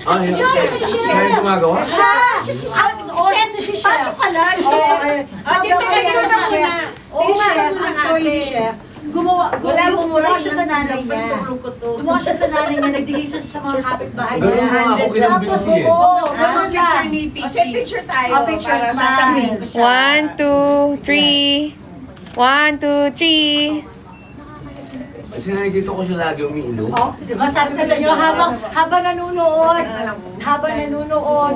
Ay, siya yung gumagawa? Siya! Pasok ka lang, chef! Dito ka na muna. Si chef, ang story ni chef, gumawa siya sa nanay niya. Gumawa siya sa nanay niya, nagbigay siya sa mga kapitbahay Ganun niya. nga ako kinabili siya eh. Ganun ka. Picture ni Pichi. Picture tayo. Picture, Para smile. sasabihin ko siya. 1, 2, 3. 1, 2, 3. Kasi nakikita ko siya lagi umiinom. Oh, di ba sabi ko sa inyo, habang nanonood,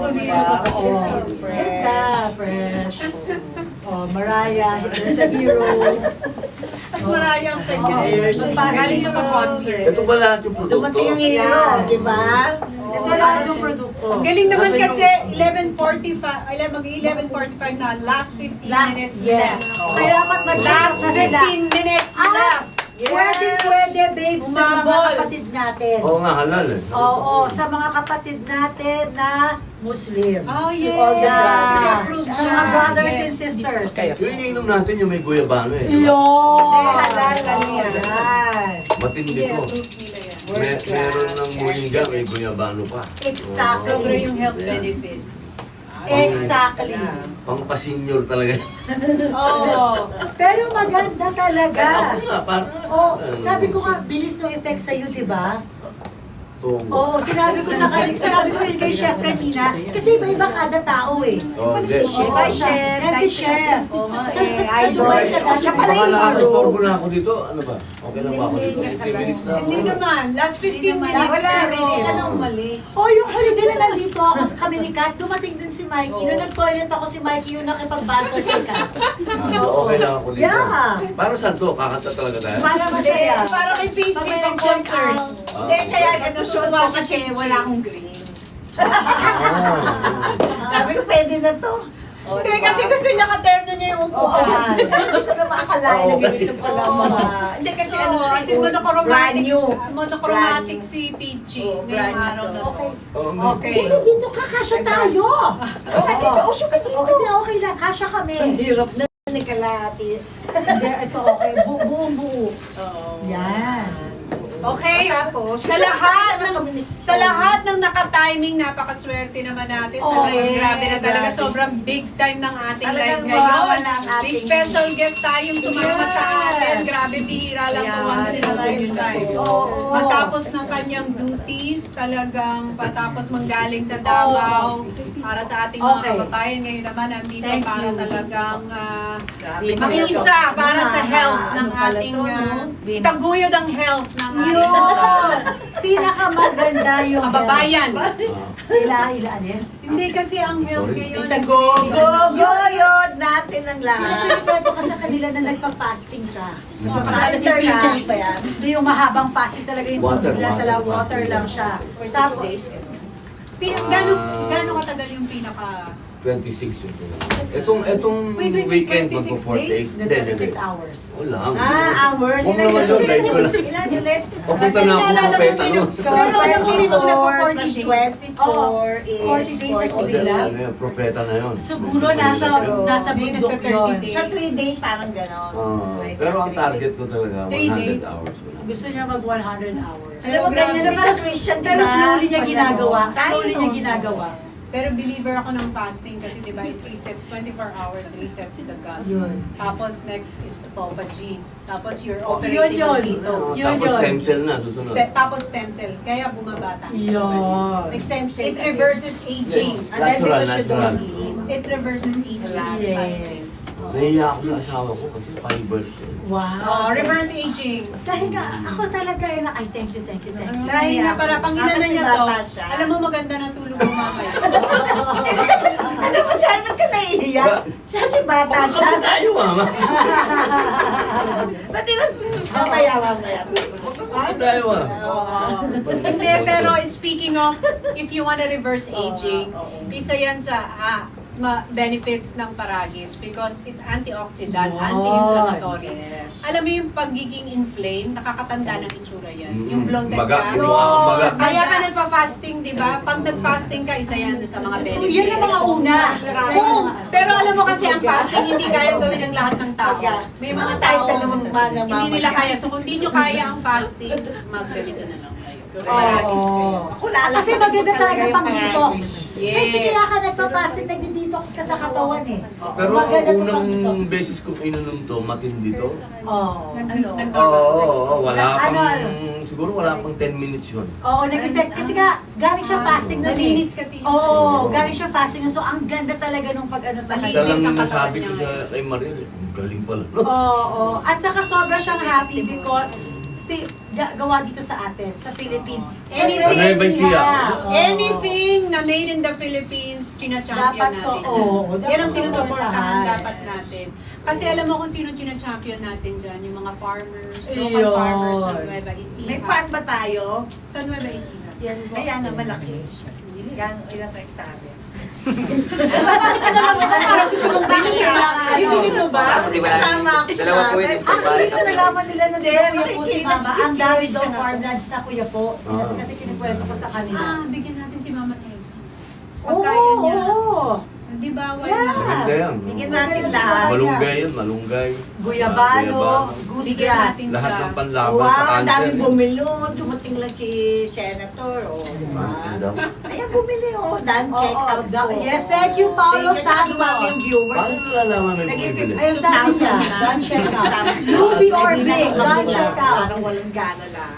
umiinom ako siya. Ganda, fresh. Oh, Mariah, there's a hero. Mas maraya ang kanya. Galing siya sa concert. Ito ba lahat yung produkto? Dumating ang hero, di ba? Ito lahat yung produkto. Ang galing naman kasi 11:45 na, last 15 minutes left. Kaya dapat mag-last Last 15 minutes left. Pwede, babe, sa mga Umabol. kapatid natin. Oo nga, halal eh. Oo, sa mga kapatid natin na Muslim. Oh, yes. Oh, yeah. Kasi approved Sa siya. mga brothers Yes. and sisters. Yung iniinom natin yung may guyabano eh. di ba? Yun! halal yan. Matindi to. Meron ng muingga, may guyabano pa. Exactly. Sobra yung health benefits. Exactly. Pang pa-senior talaga. Oo. Pero maganda talaga. Ako nga, parang... Oh, sabi ko nga, bilis ng effect sa'yo, di ba? Oo. Oo, sinabi ko rin kay Chef kanina, kasi iba-iba kada tao eh. Oh, Si Chef, yan si Chef. Sa Dubai siya, siya pala Baka yung nakaka-storbo na ako dito. Ano ba? Okay lang ba ako dito? 15 minutes na ako. Hindi naman. Last 15 minutes. Wala, pero- hindi ka na umalis. Oh, yung holiday na nandito ako kami ni Kat, dumating din si Mikey. Nung nag-toilet ako si Mikey, yung nakipag-banter kay Kat. Okay lang ako dito. Yeah. Para saan to? Kakanta talaga tayo? Para masaya. Para kay Pichi Pag may sa concert. Hindi, kaya ano, shoot ko kasi wala akong green. Sabi ko, pwede na to. Hindi, kasi gusto niya ka-terno niya yung upuan. Hindi ko na makakalain na ganito pala mga... Hindi kasi ano, Kasi monochromatic, new. monochromatic si Pichi ngayong araw na to. Okay. Hindi, dito ka, kasya tayo. Okay, dito, usyo ka dito. Okay lang, kasya kami. Ang hirap na ni kalahati. Hindi, ito okay, buong buo. Yan. Okay, Tapos, sa lahat ng naka-timing, napakaswerte naman natin. Talagang Okay, grabe na talaga. grabe. Sobrang big time ng ating live Talagang ngayon. mawawala ang Big ating- special guest tayong sumama sa atin. Yes. Grabe, bihira lang Ayan. po once in a lifetime. Oo. Matapos ng kanyang duties, talagang patapos manggaling sa Davao para sa ating mga Okay. kababayan. Ngayon naman, nandito Thank para you. talagang Grabe. makiisa para sa health Ano ng pala ating to, no? taguyod ang health ng ating Yun! kababayan. Pinakamaganda yung... Kababayan. Ilanes? Hindi kasi ang health Sorry. ngayon. Guguyod natin ang lahat. Sinabi ka sa kanila na nagpa-fasting ka. Nagpa-fasting ka. Hindi yung mahabang fasting talaga yung Water, tubig lang water, talaga, water. water lang siya. Tapos, Gano'ng katagal yung pinaka... 26 yun. Itong Wait, weekend 26 magpo-48. days? Hindi, 26 hours. Wala. Hours? Huwag naman yun, live ko lang. Ilan ulit? Papunta na ako ng peta nun. So, Pero alam mo, may mga 24 plus 24 is 40 days at 40 Hindi, lang. ano yun, propeta na yun. Siguro nasa May bundok nagka-30 yun. days. Sa 3 days parang gano'n. Pero ang target ko talaga, 3 days. 100 hours ko lang. Gusto niya mag 100 hours. Alam mo, ganyan din sa Christian, pero slowly niya ginagawa. Slowly niya ginagawa. Pero believer ako ng fasting kasi diba it resets 24 hours resets the gut. Yun. Tapos next is autophagy. Tapos you're Yun, operating yun. on keto. Yun, Tapos yun. stem cell na, susunod. Tapos stem cells. Kaya bumabata. Yun. Extend It reverses aging. And then because you Natural. don't eat. It reverses aging. Fasting. Yes. Nahiya ako sa asawa ko kasi 5 birthday. Wow. Reverse aging. Dahil nga, ako talaga eh na, ay thank you. Dahil nga para pang ina na Kasi niya to, bata siya. alam mo maganda ng tulog mo mamaya. Ano mo siya, ba't ka naiiyak? Siya si bata siya. Kapag tayo mama. Ba't ilan? Mamaya. Kapag tayo Hindi, pero speaking of, if you wanna reverse aging, isa yan sa benefits ng Paragis because it's antioxidant, anti-inflammatory. Yes. Alam mo yung pagiging inflamed, nakakatanda ng itsura yan. Mm, Yung bloated baga, ka. kinuha kang baga. Kaya ka nagpa-fasting, di ba? Pag nag-fasting ka, isa yan sa mga benefits. Yan ang mga una. Pero alam mo kasi ang fasting, hindi kayang gawin ng lahat ng tao. May mga tao, hindi nila kaya. So kung hindi nyo kaya ang fasting, magganito na lang kayo. Paragis kayo. Ako lalaki. Kasi maganda talaga pang detox. Yes. Kasi kaya ka nagpa-fasting, nagdi-detox ka sa katawan eh. Pero Maganda to unang pang-detox. beses kong ininom to, matindi to. Oo. Wala pang, Ano? siguro wala pang 10 minutes yun. Oo, nag-effect. Kasi nga, galing siya fasting na Malinis kasi yun. Oo, galing siya fasting. So, ang ganda talaga nung pag-ano sa Malinis Isa lang ang yung katawan nasabi ko niya. kay Mariel, ang galing pala. Oo. At saka sobra siyang happy because gawa dito sa atin, sa Philippines. Anything, Ano ba siya? anything na made in the Philippines, china-champion Dapat natin. so, oo, Yan dapat ang sinusuportahan suportahan. dapat natin. Kasi alam mo kung sino china-champion natin dyan, yung mga farmers, local Iyon. farmers ng Nueva Ecija. May farm ba tayo? Sa Nueva Ecija. Yes, kaya na malaki. Yan, ilang hektarya. Parang gusto mong bibigyan. Bibigyan mo ba? Di ba? Kasama ako sa Dalawa po yun, natin. isang bahay Actually, sa kung nalaman nila na Hindi, Kuya po si nakikita- Mama, ang dami nakikita daw na. farmlands sa Kuya po. Kasi kinikwento ko sa kanila. Bigyan natin si Mama Tay. Oo, Pagkaya niya. oo. Di ba? Wala. Yeah. Maganda yan. Bigyan natin lahat. Malunggay yan, malunggay. Guyabano, goose Bigyan grass. natin Lahat siya. ng panlaban Wow, sa ang cancer. daming bumilo. Dumating lang si Senator. O, diba? Ayan, bumili o. Dan check out po. Yes, thank you, Paolo Thank you, tsaka dumami Santos. yung viewers. Paano nalalaman may Naging bumibili? Ayun, sabi niya, Dan check out. Movie or big, Dan check out. Parang walang gana lang.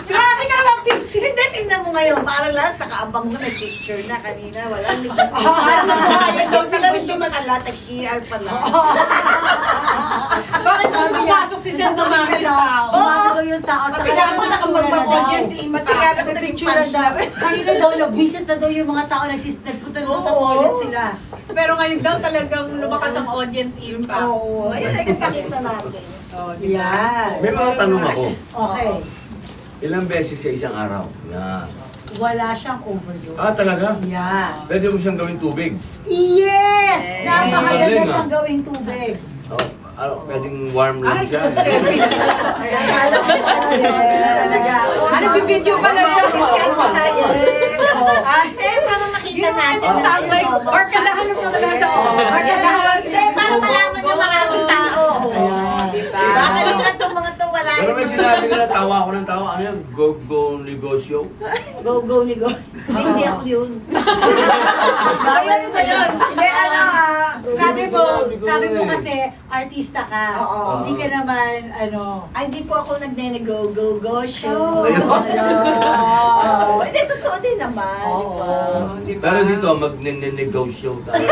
Grabe ka naman, picture. Hindi, tingnan mo ngayon. Parang lahat nakaabang mo nag-picture na. Kanina, wala Parang So, sila rin sumakala, tag-CR pala. Bakit saan pumasok si Sen Dumami yung tao? Oo, yung tao. At saka Matiga mo yung nakapag-audience. picture Matiga na naging Picture punch na rin. Kanina daw, nag-visit na daw yung mga tao, nagpunta daw sa Oo. toilet sila. Pero ngayon daw talagang lumakas ang audience impact. Oo, ayun ay kasakita natin. Yan. May mga tanong ako. Okay. Ilang beses sa isang araw? Yan. Wala siyang overdose. Talaga? Yeah. Pwede mo siyang gawing tubig. Yes! Napakaganda Galing, siyang ah. gawing tubig. Pwedeng warm lang siya. Akala ko talaga. Ano, video pa na siya? Para makita natin. Tambay. Or kadahanap na kadahan sa Hindi, para malaman yung maraming tao. Ayan. Diba? Baka nila itong mga to wala Pero may yung sinabi ka na tawa ako ng tawa. Ano yan? Go negosyo? go ni go. Hindi ako yun. Ayun ba yun? Hindi, ano Sabi mo kasi, artista ka. Oo. Hindi ka naman, ano. Ay, hindi po ako nagne-go show. Ayun. Oo. Hindi, totoo din naman. Oo. Di ba? Pero dito, magne-negosyo tayo.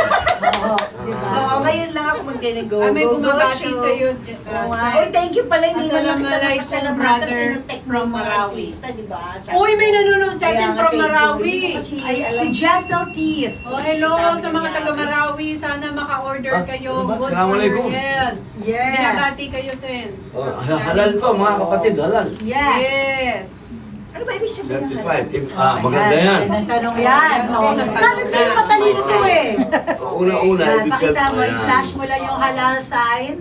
Oo, di ba? Oo, ngayon lang ako magne-go May bumabati show. sa'yo. Oo nga. Oy, thank you pala. Hindi mo lang kita Assalamualaikum, napasalamatan. brother Pinutek mo from mga Marawi. artista, di ba? Uy, may nanonood sa atin Kaya nga, from thank you. Marawi. Hindi ko kasi Ay, si Gentle Teas. Oh, hello sa mga taga Marawi. Sana maka-order kayo. ano ba? Good for Assalamualaikum. your health. Yes. Binabati kayo, Sen. Halal to, mga kapatid, halal. Yes. Yes. Ano ba ibig sabihin ng 35. Maganda yan. Ang tanong yan. Okay, Sabi ko sa'yo, matalino to eh. Una-una, Yan, ibig pakita mo, sabihin. i-flash mo lang yung halal sign.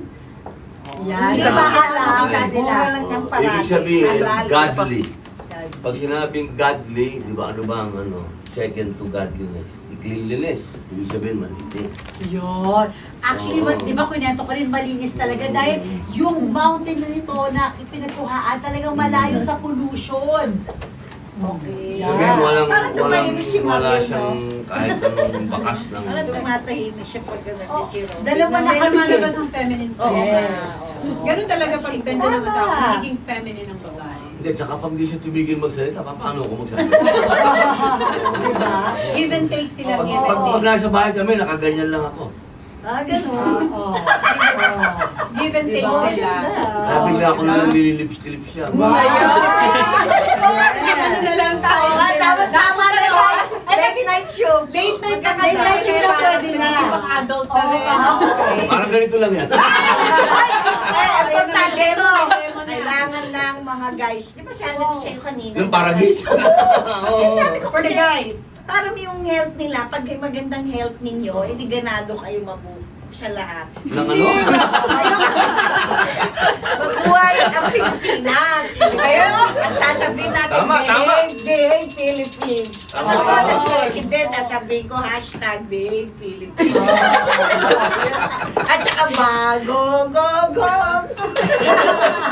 Yan. Hindi Sa ba bahala, alam? kita nila. Mura lang yung parati. Ibig sabihin, Halal. godly. Pag sinabing godly, di ba ano ba ang ano? Second to godliness. Cleanliness. Ibig sabihin, malinis. Yun. Actually, Oo. di ba kunento ko rin malinis talaga dahil yung mountain na nito na pinagkuhaan talagang malayo sa pollution. Okay. Sabihin, Parang tumahimik si wala Mario, siyang kahit anong bakas ng... Parang tumatahimik siya pag Oh, nag-zero. dalawa na May kami. lumalabas ang feminine side. Yes. Ganun talaga pag ganda ng Tama. asawa, magiging feminine ang babae. Hindi, tsaka pag di siya tumigil magsalita, paano ako magsalita? Diba? Give and take sila, Pag, give and pag take. nasa bahay kami, nakaganyan lang ako. Ganun. Oo. Give and take Diba? sila. Kaya bigla ako lang nililips-lips siya. Ano na lang tayo. Tama na yun. Late night show. Late night ka Late night show na pwede na. Pang adult na rin. Okay. Parang ganito lang yan. Importante Ayun, to. lemon na. Kailangan lang mga guys. Di ba sabi ko sa'yo kanina? Yung paragis. Eh, sabi ko For the kasi, guys. parang yung health nila, pag magandang health ninyo, edi ganado kayo sa lahat. Nang ano? Mabuhay ang Pilipinas. Ayun. At sasabihin natin, Tama, tama. Behave Philippines. At ako, ng president, sasabihin ko, hashtag Behave Philippines. At saka bago, go, go.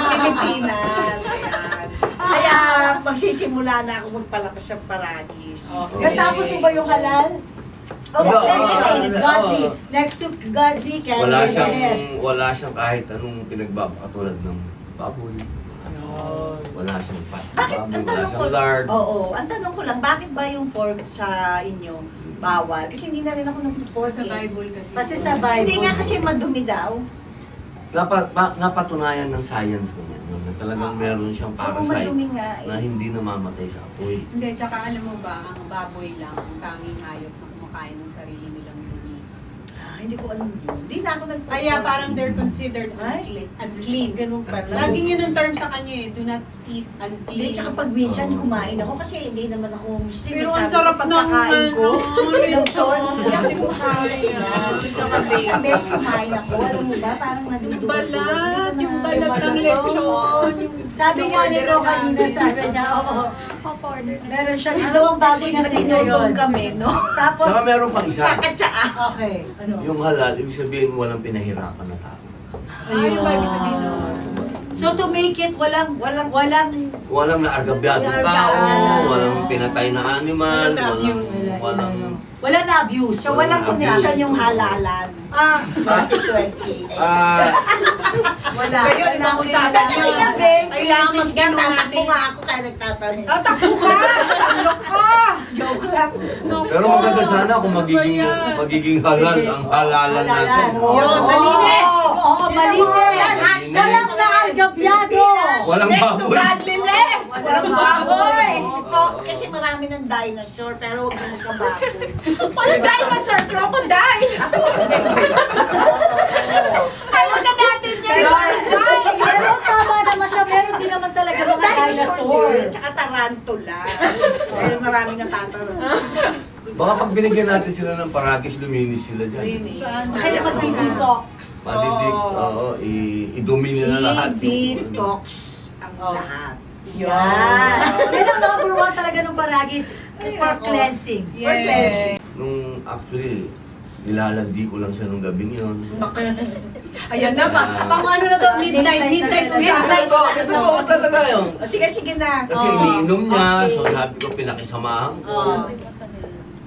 Pilipinas. Ayan. Kaya magsisimula na ako magpalakas ng paragis. Natapos mo ba yung halal? Oh, Wala, yes, godly. oo. Next to godly, Wala siyang, yes. wala siyang kahit anong pinagbabakatulad ng baboy. Wala siyang pat Bakit? baboy, Ang wala tanong ko, siyang lard. oo, ang tanong ko lang, bakit ba yung pork sa inyo bawal? Kasi hindi na rin ako nag-pork Sa eh. Bible kasi. Kasi sa Bible. Hindi nga kasi madumi daw. Napatunayan ng science naman yun, na talagang meron siyang Oo, parasite madumi nga eh. na hindi namamatay sa apoy. Hindi, tsaka alam mo ba, ang baboy lang ang tanging hayop na kumakain ng sarili nilang dumi. Hindi ko alam yun. Hindi na ako nag-pork. Kaya parang they're considered Ay, unclean. ganun pala. Laging yun ang term sa kanya eh, do not eat unclean. Hindi, tsaka pag minsan kumain ako kasi hindi naman ako Muslim. Pero Sabi ang ko, sarap pagkakain ko. lechon. Hindi ko kaya. Tsaka isang beses kumain ako. Alam mo ba, parang nadudugod. Balat, yung balat ng lechon. Sabi nga nito kanina, sabi niya, oo. Meron siyang dalawang baboy na Natinutong ngayon. kami, no? Tapos, Saka meron pang isa, Kakatsaa. okay. Ano? yung halal, ibig sabihin walang pinahirapan na tao. Ayun ba ibig sabihin nun? So to make it, walang Walang naargabyadong tao, walang pinatay na animal, wala na abuse. So, walang connection yung halalan. Ah, 2020. wala. Ngayon, ibang usapan Kasi yun. nga, babe, Kailangan mas ginawa tatakbo natin. nga ako kaya nagtatanong. Tatakbo ka! Tatakbo ka! Joke lang. Pero maganda sana kung magiging halal ang halalan natin. Yun, malinis! Oo, malinis. Walang naalgabyado. Walang Next to baboy. godliness! Walang baboy! Oo, kasi marami ng dinosaur, pero huwag mo magkababoy. Walang dinosaur, crocodile! Ayaw na natin yan! Pero tama naman siya, meron din naman talaga mga dinosaur. din, tsaka tarantula. Dahil maraming natatarantula. Baka pag binigyan natin sila ng paragis, luminis sila dyan. Really. Kaya magdi-detox. Madidig, oo, idumi nila lahat. I-detox ang lahat. Yan. Yan ang number one talaga ng paragis for cleansing. Yes. Nung actually, nilalandi ko lang siya nung gabing yun. Ayan na, pang ano na to, midnight Midnight usapan ko. Totoo talaga yun. Sige na. Kasi iniinom niya, Okay. so sabi ko pinakisamahan ko. Oo.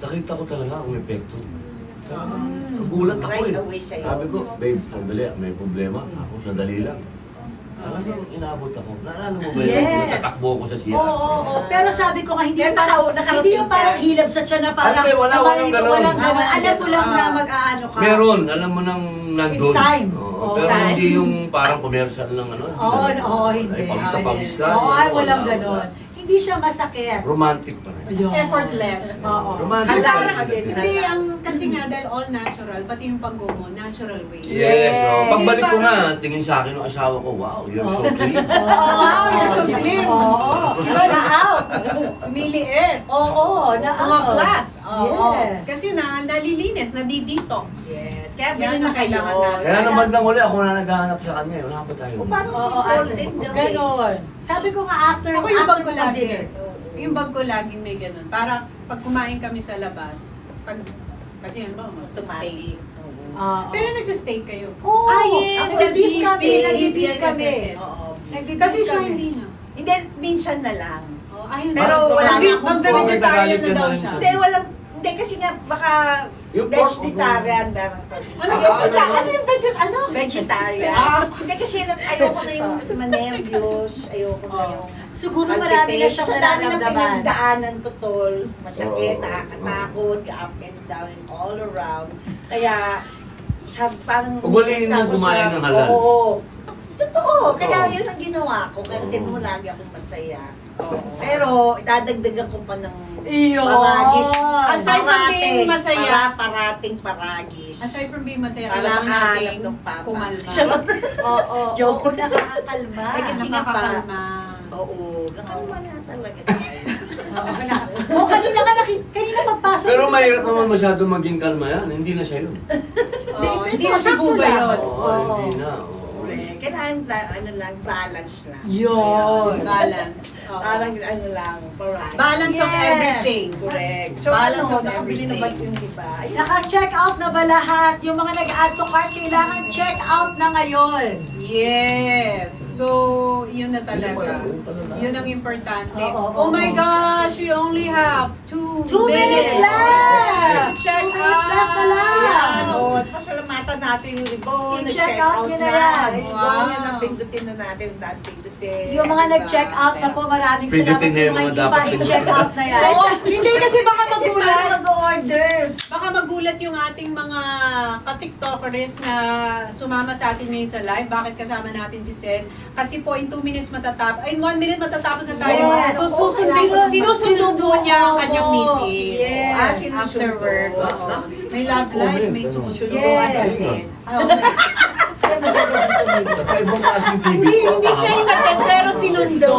Nakita ko talaga ang epekto. Nagulat ako Right eh. away sa'yo. Sabi ko, babe, sandali, may problema. Ako, sandali lang. Talagang inabot ako. Naalala mo ba yun? Yes. Natatakbo ko sa siya. Oo. Pero sabi ko nga, hindi Yan, yung parang, nakarating hindi yung ka. parang hilab sa tiyan na parang, Ano, walang ganun. Walang ganun. Alam mo lang na mag-aano ka. Meron, alam mo nang nandun. It's time. Oo, It's pero time. hindi yung parang commercial lang ano. Hindi. Ay, pawis na pawis ka. Oo, ay, walang Wala, ganon. wala. Hindi siya masakit. Romantic pa rin. Ayun. Effortless. Oo. Romantic Halal pa rin. ka din. Hindi, ang kasi nga dahil all natural, pati yung paggomo, natural way. Yes, oh. Pagbalik ko Hindi nga, tingin sa akin ng asawa ko, wow, you're so clean. Wow, you're so slim. Oo. Na-out. Umiliit. Oo, na-out. Mga-flat. Oo. Yes. Kasi nalilinis, nadi-detox. Yes. Kaya Yan bilhin ang na kayo. kailangan natin. Kaya naman nang uli, ako na naghahanap sa kanya. Wala pa tayo. O parang Oo, simple din daw eh. ganon. Sabi ko nga after, Ako yung bag ko after lagi. dinner. Yung bag ko laging may ganun. Para pag kumain kami sa labas, kasi yan ba, mag-stay. Pero nagsa-stay kayo. Oo. Yes, Ako, nag-beef nag-beef kami, steak. nag-beef Yes, kami. yes, yes. Oo. Nag-beef Kasi siya kami. hindi na. Hindi, minsan na lang. Oh, ayun. Pero wala na akong Mag-vegetarian pork. na daw siya. Hindi, walang, hindi kasi nga baka Yung pork, vegetarian. Ano yung vegetarian? Ano yung vegetarian? Ano? Vegetarian. Hindi kasi ayoko na yung manervyos, ayoko na yung Siguro marami na siyang sa dami ng nararamdaman. pinagdaanan to, tol. Masakit, Oo. nakakatakot, up and down and all around. Kaya, parang... Ugaliin mo kumain ng halal. Oo. Totoo. Kaya Oo. yun ang ginawa ko. Kaya Oo. din mo lagi akong masaya. Pero, idadagdagan ko pa ng Iyon. paragis. Aside from being masaya. Parating paragis. Aside from being masaya, Para kailangan makahanap natin ng papa. kumalma. Charot. Oo. Joke. Oo, nakakakalma. Eh, kasi nga Nakakakalma. Oo. Nakalma na talaga tayo. Oo, kanina pagpasok. Pero mahirap naman masyado maging kalma yan. Hindi na siya yun. Oo, hindi na si Buba yun. Oo, hindi na. Oo. Kailangan balance lang. Yun. Balance. Oo. Parang lang, parang. Balance of Yes. everything. Correct. So, Balance of nakabili na ba everything. yung diba? Naka-check out na ba lahat? Yung mga nag-add to cart, kailangan check out na ngayon. Yes. So, yun na talaga. Yun ang importante. Oh my gosh, you only have 2 2 minutes left! Check 2 minutes left na lang! Ayan, o. At pasalamatan natin yung ibon. I-check Nag-check out out nyo na. na yan. Ibon Wow. yan ang pindutin na natin. Dahil pindutin. Yung mga nag-check out na po, maraming salamat. Pindutin na yung mga Yung hindi dapat pa i-check out na yan. Oo, hindi kasi baka Kasi magulat. paano mag-order? Baka magulat yung ating mga ka-tiktokers na sumama sa atin ngayon sa live. Bakit kasama natin si Sen? Kasi po in 2 minutes matatapos, in 1 minute matatapos na tayo. Yes. So Oo, sinusundo po niya ang kanyang misis. Yes. Ah, sinusundo. After work. Oo. May love life, may susunod. Yes. Kakaibang klaseng TV Hindi, ko. hindi siya inattend, pero sinundo.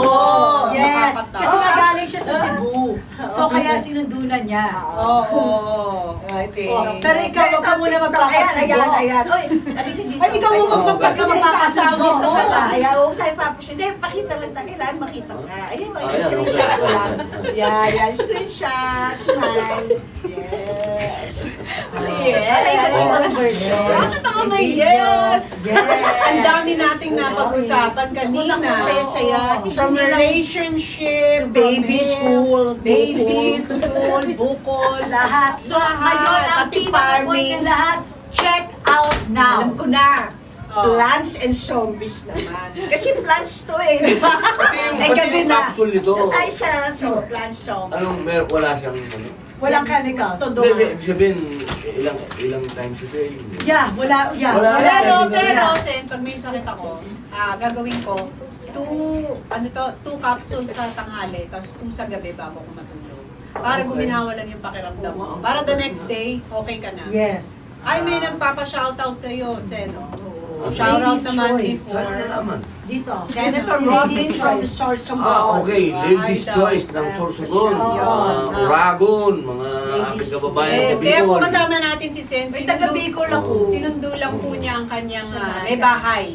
Yes, Nakakatawa. kasi magaling siya sa Cebu. So kaya sinundulan niya. Oo. Pero ikaw, wag ka muna magpapasundo. Ayan. Uy, halika dito. Ay, ikaw mo Wag ka magpapasundo sa asawa magpapasundo. mo. Ayan, huwag tayo papasin. Hindi, pakita lang tayo. Kailangan makita ka. Ayan, Ayan, screenshot okay. ko lang. Yan. Screenshot. Smile. Yes. Yes. Para iba-ibang version. Ang tama, yes. Yes. Ang dami nating napag-usapan kanina. Ako na saya-saya. From relationship, Baby, from school, baby, bukol. school, bukol, Lahat. So, ngayon, ang Pati pinaka-point farming. ng lahat, check out now. Alam ko na. Oh. Plants and zombies naman. Kasi plants to eh, di ba? Pati Ay, gabi yung na. capsule nito. Ay, siya. So, plants, zombies. Wala siyang ano? Walang chemicals. Gusto Hindi, doon. ibig sabihin, ilang times a day. Yeah, wala. Wala. Pero, Sen, pag may sakit ako, gagawin ko, 2 capsules sa tanghali, tapos 2 sa gabi bago ko matulog. Para Okay. guminawa lang yung pakiramdam mo. Para the next day, okay ka na. Yes. Ay, may nagpapa-shoutout sa iyo, Sen. Okay. Shoutout Ladies' naman choice. Saan before. nalaman? Dito. Senator Ladies' Robin from choice. Sorsogon. Okay. Ladies' Ay, choice daw. ng Sorsogon. Oo. Mga Uragon, mga aking kababayan Yes, sa kaya po Bicol. kasama natin si Sen. May taga-Bicol ako. Sinundo lang po niya ang kanyang may bahay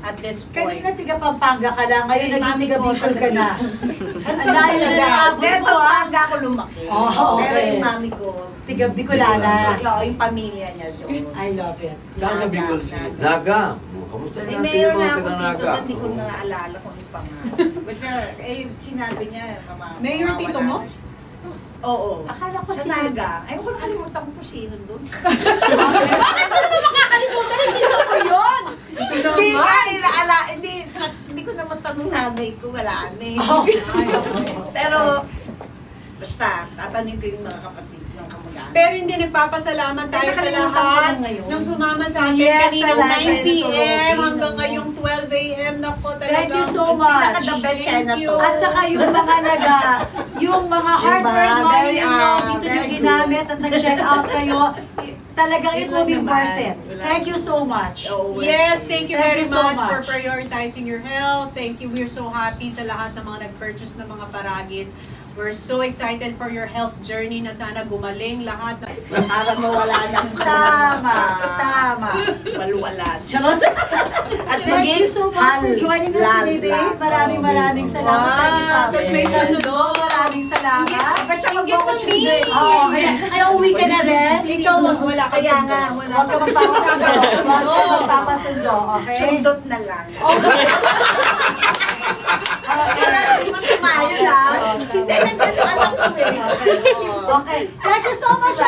at this point. Kanina tiga Pampanga ka lang, ngayon Eh, naging mami tiga ko, Bicol ka na. Ang Ang layo na naabot Dahil mo ah. Pampanga ako lumaki. Oh, Pero okay. yung mami ko, Tiga Bicolana. yung pamilya niya doon. I love it. Saan sa Bicol siya? Naga. Kamusta May natin mayor yung na mga ako dito taga-Naga? doon, hindi ko naalala kung yung pangalan. Basta, sinabi niya, Mayor tito mo? Oo. Akala ko Sa si Naga. Ay, ko nakalimutan ko kung sino doon. Hindi nga, hindi ko naman tanong nanay ko, wala na eh. Pero, basta, tatanungin ko yung mga kapatid ng kamag-anak. Pero hindi nagpapasalamat tayo sa Nakalimutan ko lahat lang ngayon. ng sumama sa atin Yes, kanina sa lahat. 9 p.m. Senator hanggang Robin. ngayong 12 a.m. na po talaga. Thank you so much. Pinaka-the best senator. At saka yung mga yung mga hard Diba? earned money Very, ninyo, dito nyo very ginamit at nag-check out kayo, talagang it will be Wala worth naman. it. Thank you so much. Oo, Yes, thank you Thank very you so much for much. prioritizing your health. Thank you. We're so happy sa lahat ng mga nag-purchase ng mga paragis. We're so excited for your health journey na sana gumaling lahat. Para mawala ng Tama, tama. Walwala. Charot. At Thank you so much for joining us today, babe. Maraming salamat. Thank you sa amin. Tapos may susunod. Maraming salamat. Basta Ingit mag-focus kami. yun. Oo, kaya uwi ka na rin. Ikaw, wala ka Kaya sundo. nga, wala. Huwag ka magpapasundo. Huwag ka magpapasundo, okay? Sundot na lang. Okay. Hindi mo sumayo na. Hindi, nandiyan yung anak ko eh. Okay. Thank you so much,